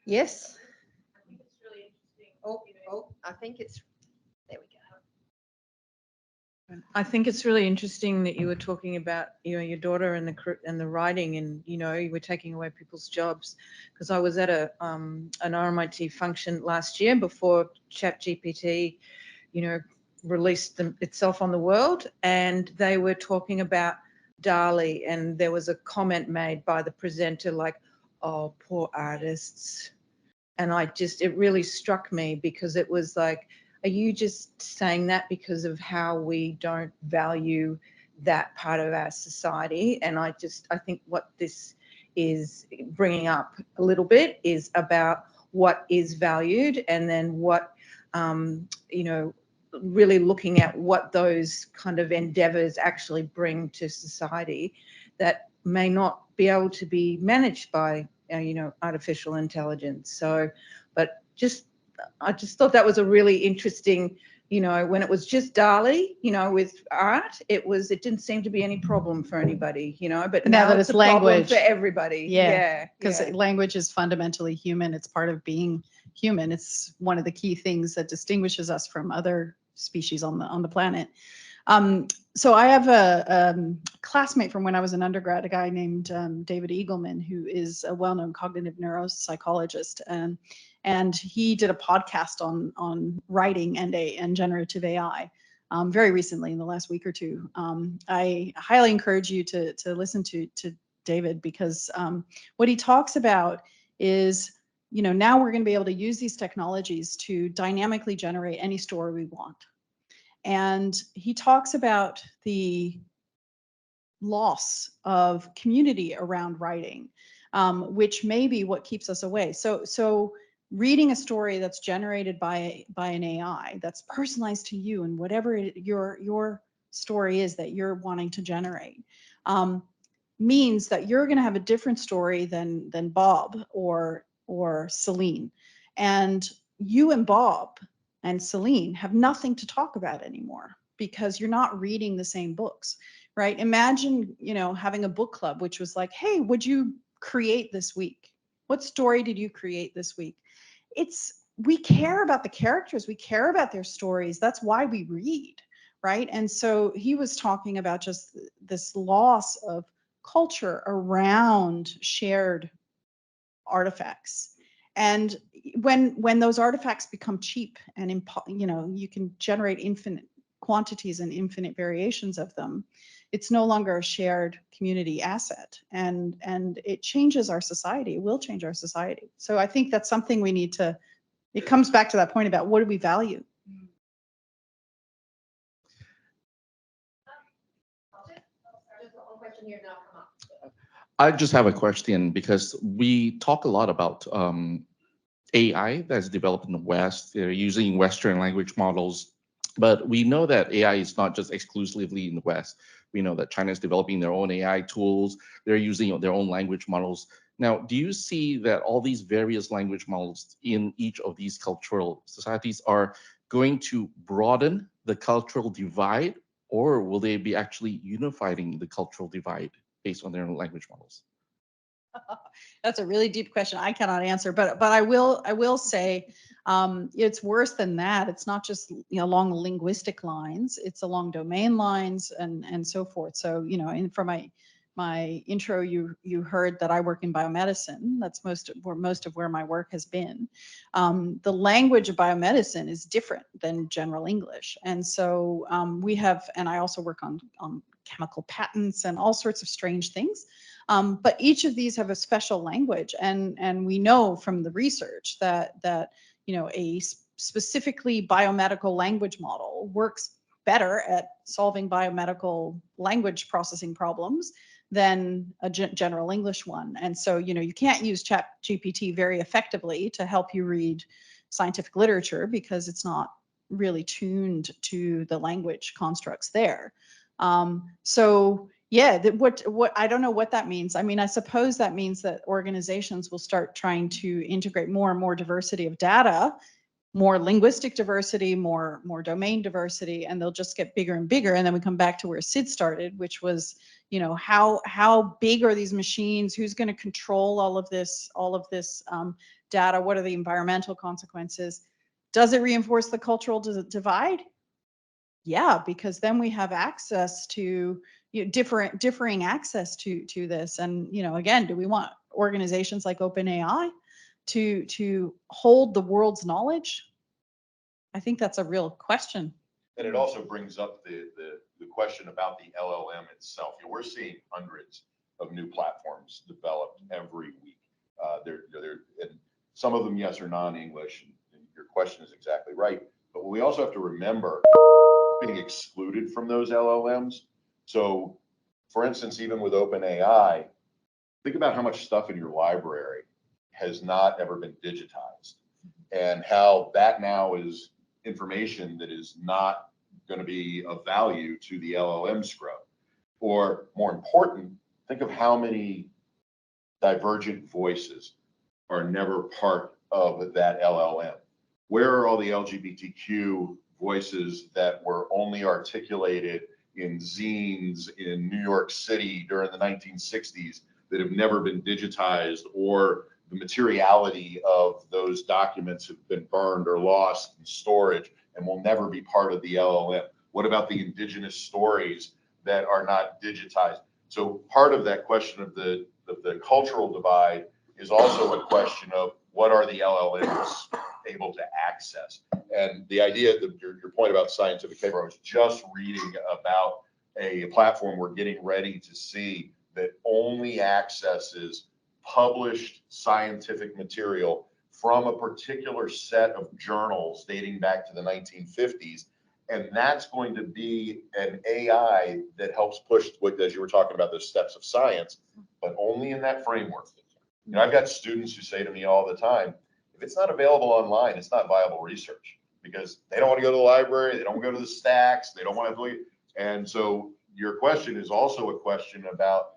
Yes. I think it's really interesting. I think it's, there we go. I think it's really interesting that you were talking about, your daughter and the writing, and you were taking away people's jobs. Because I was at an RMIT function last year before ChatGPT, released itself on the world, and they were talking about DALL-E, and there was a comment made by the presenter like, "Oh, poor artists," and it really struck me, because it was like, are you just saying that because of how we don't value that part of our society? And I think what this is bringing up a little bit is about what is valued, and then what, really looking at what those kind of endeavors actually bring to society that may not be able to be managed by, artificial intelligence. So, but I just thought that was a really interesting, when it was just DALL-E, with art, it didn't seem to be any problem for anybody, but now that it's it's a problem language for everybody. Yeah, because yeah. language is fundamentally human. It's part of being human. It's one of the key things that distinguishes us from other species on the planet. So I have a classmate from when I was an undergrad, a guy named David Eagleman, who is a well-known cognitive neuropsychologist, and he did a podcast on writing and generative AI very recently, in the last week or two. I highly encourage you to listen to David, because what he talks about is, now we're going to be able to use these technologies to dynamically generate any story we want. And he talks about the loss of community around writing, which may be what keeps us away. So reading a story that's generated by an AI that's personalized to you and whatever your story is that you're wanting to generate, means that you're going to have a different story than Bob or Celine, and you and Bob and Celine have nothing to talk about anymore, because you're not reading the same books, right? Imagine, having a book club, which was like, hey, what'd you create this week? What story did you create this week? We care about the characters. We care about their stories. That's why we read, right? And so he was talking about just this loss of culture around shared artifacts. And when those artifacts become cheap and you can generate infinite quantities and infinite variations of them, it's no longer a shared community asset, and it changes our society. It will change our society. So I think that's something we need to, it comes back to that point about what do we value. I just have a question, because we talk a lot about AI that's developed in the West. They're using Western language models, but we know that AI is not just exclusively in the West. We know that China is developing their own AI tools. They're using their own language models. Now, do you see that all these various language models in each of these cultural societies are going to broaden the cultural divide, or will they be actually unifying the cultural divide based on their own language models? That's a really deep question I cannot answer, but I will say it's worse than that. It's not just along linguistic lines; it's along domain lines and so forth. So and for my my intro, you heard that I work in biomedicine. That's most of where my work has been. The language of biomedicine is different than general English, and so we have. And I also work on chemical patents and all sorts of strange things. But each of these have a special language, and we know from the research that a specifically biomedical language model works better at solving biomedical language processing problems than a general English one. And so, you can't use ChatGPT very effectively to help you read scientific literature because it's not really tuned to the language constructs there. So yeah, what I don't know what that means. I mean, I suppose that means that organizations will start trying to integrate more and more diversity of data, more linguistic diversity, more domain diversity, and they'll just get bigger and bigger. And then we come back to where Sid started, which was, how big are these machines? Who's going to control all of this data? What are the environmental consequences? Does it reinforce the cultural divide? Yeah, because then we have access to differing access to this. And again, do we want organizations like OpenAI to hold the world's knowledge? I think that's a real question. And it also brings up the question about the LLM itself. We're seeing hundreds of new platforms developed every week. And some of them, yes, are non-English. And your question is exactly right. But we also have to remember being excluded from those LLMs. So, for instance, even with OpenAI, think about how much stuff in your library has not ever been digitized, and how that now is information that is not going to be of value to the LLM scrub. Or more important, think of how many divergent voices are never part of that LLM. Where are all the LGBTQ voices that were only articulated in zines in New York City during the 1960s that have never been digitized, or the materiality of those documents have been burned or lost in storage and will never be part of the LLM? What about the indigenous stories that are not digitized? So part of that question of the cultural divide is also a question of what are the LLMs able to access? And the idea that your point about scientific paper, I was just reading about a platform we're getting ready to see that only accesses published scientific material from a particular set of journals dating back to the 1950s. And that's going to be an AI that helps push, as you were talking about, those steps of science, but only in that framework. I've got students who say to me all the time, if it's not available online, it's not viable research, because they don't want to go to the library, they don't want to go to the stacks, they don't want to. And so your question is also a question about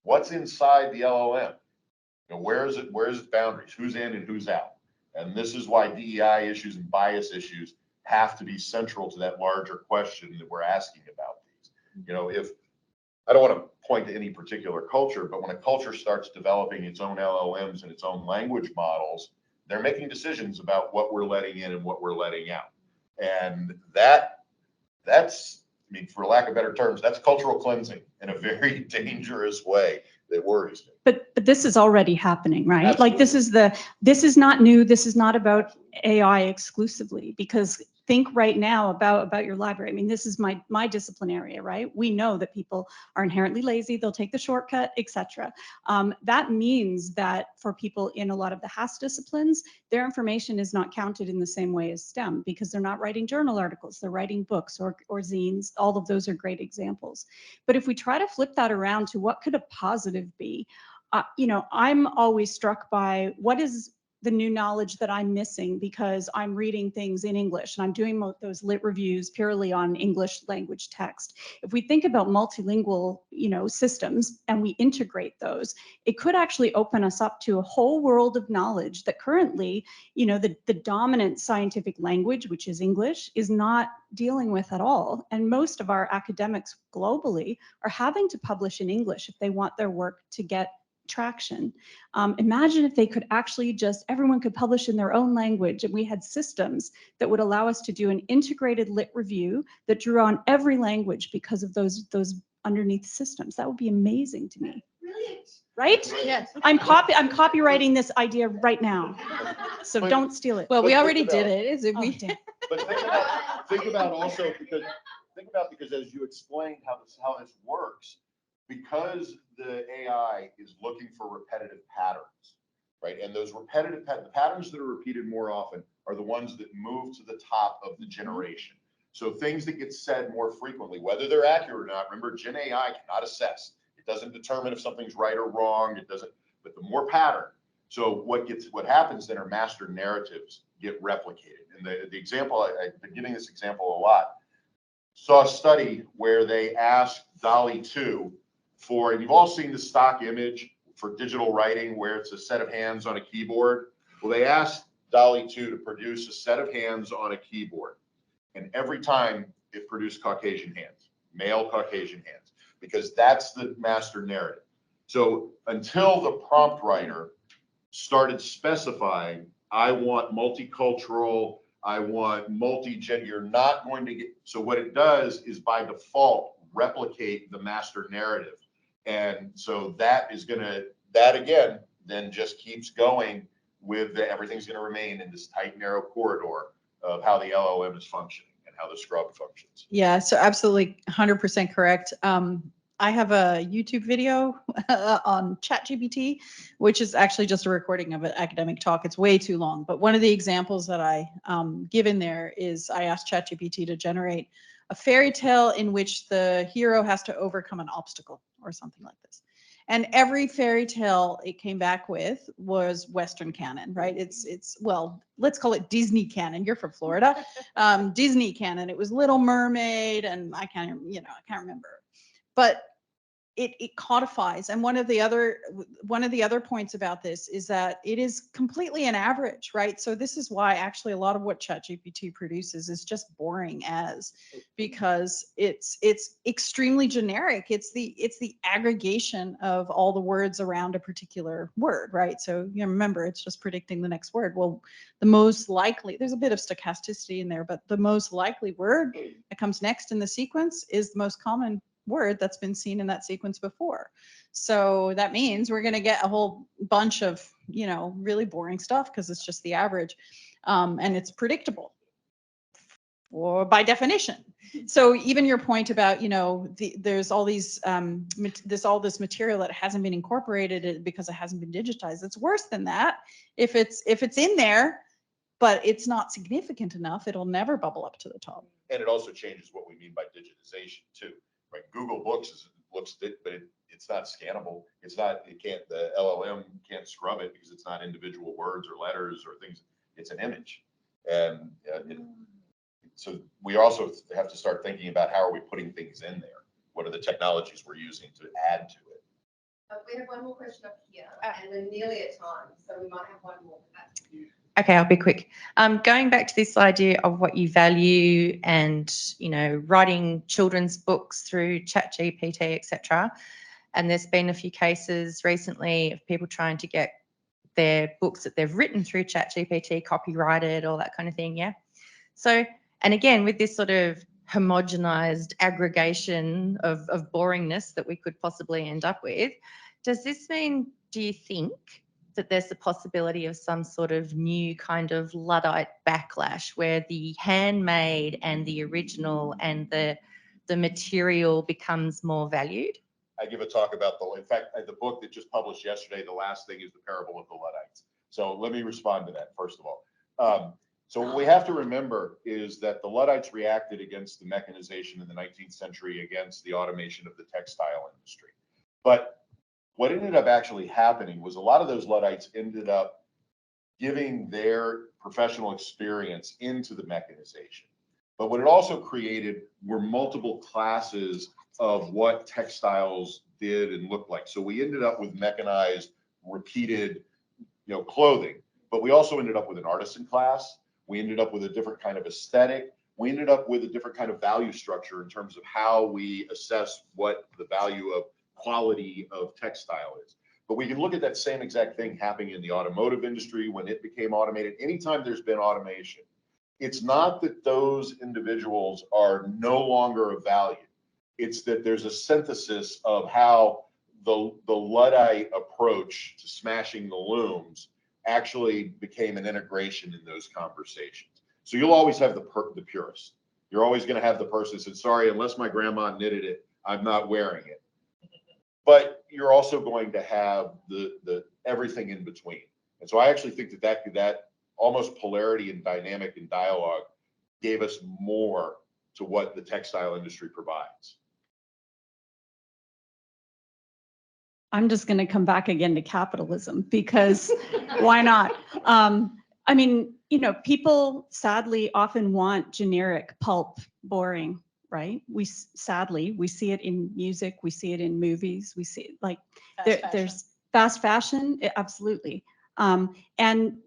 what's inside the LLM. Where's its boundaries? Who's in and who's out? And this is why DEI issues and bias issues have to be central to that larger question that we're asking about these. If I don't want to point to any particular culture, but when a culture starts developing its own LLMs and its own language models, they're making decisions about what we're letting in and what we're letting out. And that's, for lack of better terms, that's cultural cleansing in a very dangerous way that worries me. But this is already happening, right? Absolutely. Like this is not new. This is not about AI exclusively, because think right now about your library. This is my discipline area, right? We know that people are inherently lazy. They'll take the shortcut, etc. That means that for people in a lot of the HAS disciplines, their information is not counted in the same way as STEM, because they're not writing journal articles, they're writing books or zines. All of those are great examples. But if we try to flip that around to what could a positive be, I'm always struck by what is the new knowledge that I'm missing because I'm reading things in English and I'm doing those lit reviews purely on English language text. If we think about multilingual, systems and we integrate those, it could actually open us up to a whole world of knowledge that currently, the dominant scientific language, which is English, is not dealing with at all. And most of our academics globally are having to publish in English if they want their work to get traction. Imagine if they could actually everyone could publish in their own language, and we had systems that would allow us to do an integrated lit review that drew on every language because of those underneath systems. That would be amazing to me. Brilliant. Right? Yes. I'm copywriting this idea right now. So But- don't steal it. Well, we But already think did about- it. Is it? Oh, We, damn. But think about also because as you explained how this works, because the AI is looking for repetitive patterns, right? And those repetitive the patterns that are repeated more often are the ones that move to the top of the generation. So things that get said more frequently, whether they're accurate or not, remember, Gen AI cannot assess. It doesn't determine if something's right or wrong. It doesn't, but the more pattern. So what happens then are master narratives get replicated. And the example, I've been giving this example a lot. Saw a study where they asked DALL-E 2 for, and you've all seen the stock image for digital writing where it's a set of hands on a keyboard. Well, they asked DALL-E 2 to produce a set of hands on a keyboard. And every time it produced Caucasian hands, male Caucasian hands, because that's the master narrative. So until the prompt writer started specifying, I want multicultural, I want multi-gender, you're not going to get, so what it does is by default replicate the master narrative. And so that is gonna, that again, then just keeps going with everything's gonna remain in this tight, narrow corridor of how the LLM is functioning and how the scrub functions. Yeah, so absolutely 100% correct. I have a YouTube video on ChatGPT, which is actually just a recording of an academic talk. It's way too long, but one of the examples that I give in there is I asked ChatGPT to generate a fairy tale in which the hero has to overcome an obstacle or something like this. And every fairy tale it came back with was Western canon, right? It's well, let's call it Disney canon. You're from Florida. Disney canon. It was Little Mermaid, and I can't remember. But it codifies. And one of the other points about this is that it is completely an average, right? So this is why actually a lot of what ChatGPT produces is just boring because it's extremely generic. It's the aggregation of all the words around a particular word, right? So you remember it's just predicting the next word. Well, the most likely, there's a bit of stochasticity in there, but the most likely word that comes next in the sequence is the most common word that's been seen in that sequence before. So that means we're going to get a whole bunch of, really boring stuff because it's just the average, and it's predictable or by definition. So even your point about, there's all these, this material that hasn't been incorporated because it hasn't been digitized. It's worse than that. If it's in there, but it's not significant enough, it'll never bubble up to the top. And it also changes what we mean by digitization too. Right, Google Books looks, but it's not scannable. The LLM can't scrub it because it's not individual words or letters or things. It's an image. And so we also have to start thinking about how are we putting things in there? What are the technologies we're using to add to it? We have one more question up here, and we're nearly at time, so we might have one more. Okay, I'll be quick. Going back to this idea of what you value and, writing children's books through ChatGPT, etc. And there's been a few cases recently of people trying to get their books that they've written through ChatGPT copyrighted, all that kind of thing, yeah? So, and again, with this sort of homogenized aggregation of boringness that we could possibly end up with, does this mean, do you think, that there's the possibility of some sort of new kind of Luddite backlash where the handmade and the original and the material becomes more valued? I give a talk about in fact, the book that just published yesterday, the last thing is the parable of the Luddites. So let me respond to that first of all. So what we have to remember is that the Luddites reacted against the mechanization in the 19th century against the automation of the textile industry. But what ended up actually happening was a lot of those Luddites ended up giving their professional experience into the mechanization. But what it also created were multiple classes of what textiles did and looked like. So we ended up with mechanized, repeated, clothing, but we also ended up with an artisan class. We ended up with a different kind of aesthetic. We ended up with a different kind of value structure in terms of how we assess what the value of quality of textile is. But we can look at that same exact thing happening in the automotive industry when it became automated. Anytime there's been automation, it's not that those individuals are no longer of value. It's that there's a synthesis of how the Luddite approach to smashing the looms actually became an integration in those conversations. So you'll always have the purist. You're always going to have the person that said, sorry, unless my grandma knitted it, I'm not wearing it. But you're also going to have the everything in between. And so I actually think that almost polarity and dynamic and dialogue gave us more to what the textile industry provides. I'm just going to come back again to capitalism because why not? I mean, you know, people sadly often want generic, pulp, boring, right? Sadly, we see it in music, we see it in movies, we see it like there's fast fashion, absolutely. And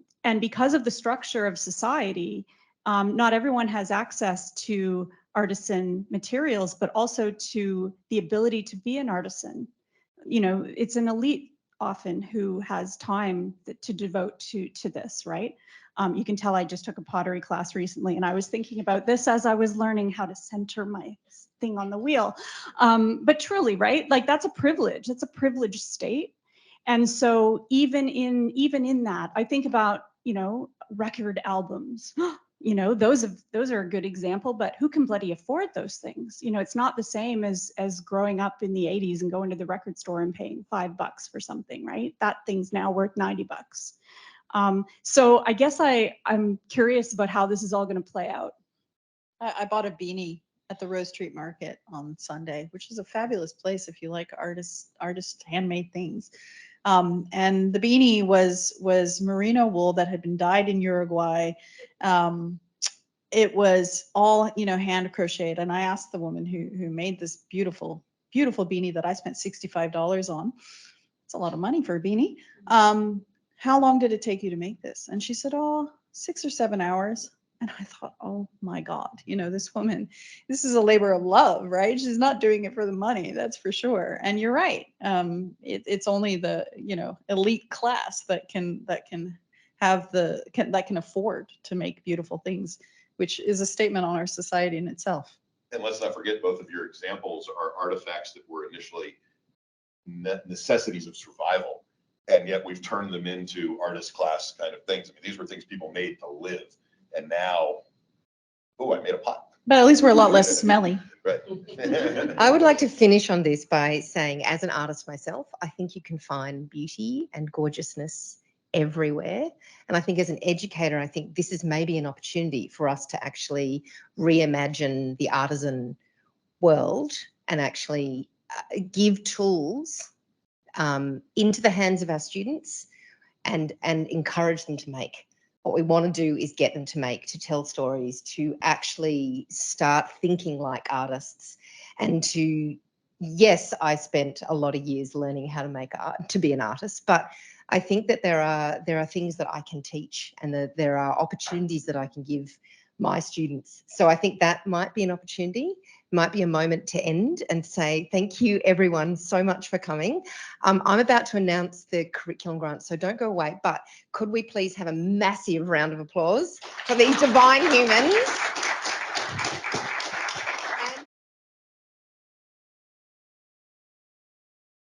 because of the structure of society, not everyone has access to artisan materials, but also to the ability to be an artisan. You know, it's an elite often who has time to devote to this, right? You can tell I just took a pottery class recently, and I was thinking about this as I was learning how to center my thing on the wheel. But truly, right? Like that's a privilege. It's a privileged state. And so even in that, I think about, you know, record albums. You know, those are a good example, but who can bloody afford those things? You know, it's not the same as growing up in the 80s and going to the record store and paying $5 for something, right? That thing's now worth $90. So I guess I'm curious about how this is all going to play out. I bought a beanie at the Rose Street Market on Sunday, which is a fabulous place if you like artist handmade things. And the beanie was merino wool that had been dyed in Uruguay. It was all, you know, hand crocheted. And I asked the woman who made this beautiful, beautiful beanie that I spent $65 on. It's a lot of money for a beanie. How long did it take you to make this? And she said, oh, 6 or 7 hours. And I thought, oh my God, you know, this woman, this is a labor of love, right? She's not doing it for the money, that's for sure. And you're right. It's only the, you know, elite class that can afford to make beautiful things, which is a statement on our society in itself. And let's not forget, both of your examples are artifacts that were initially necessities of survival, and yet we've turned them into artist class kind of things. I mean, these were things people made to live. And now, oh, I made a pot. But at least we're a lot less smelly. Right. I would like to finish on this by saying, as an artist myself, I think you can find beauty and gorgeousness everywhere. And I think as an educator, I think this is maybe an opportunity for us to actually reimagine the artisan world and actually give tools into the hands of our students and encourage them to make. What we want to do is get them to make, to tell stories, to actually start thinking like artists, and to, yes, I spent a lot of years learning how to make art, to be an artist, but I think that there are things that I can teach, and that there are opportunities that I can give my students. So I think that might be an opportunity, might be a moment to end and say thank you everyone so much for coming. I'm about to announce the curriculum grant, so don't go away, but could we please have a massive round of applause for these divine humans?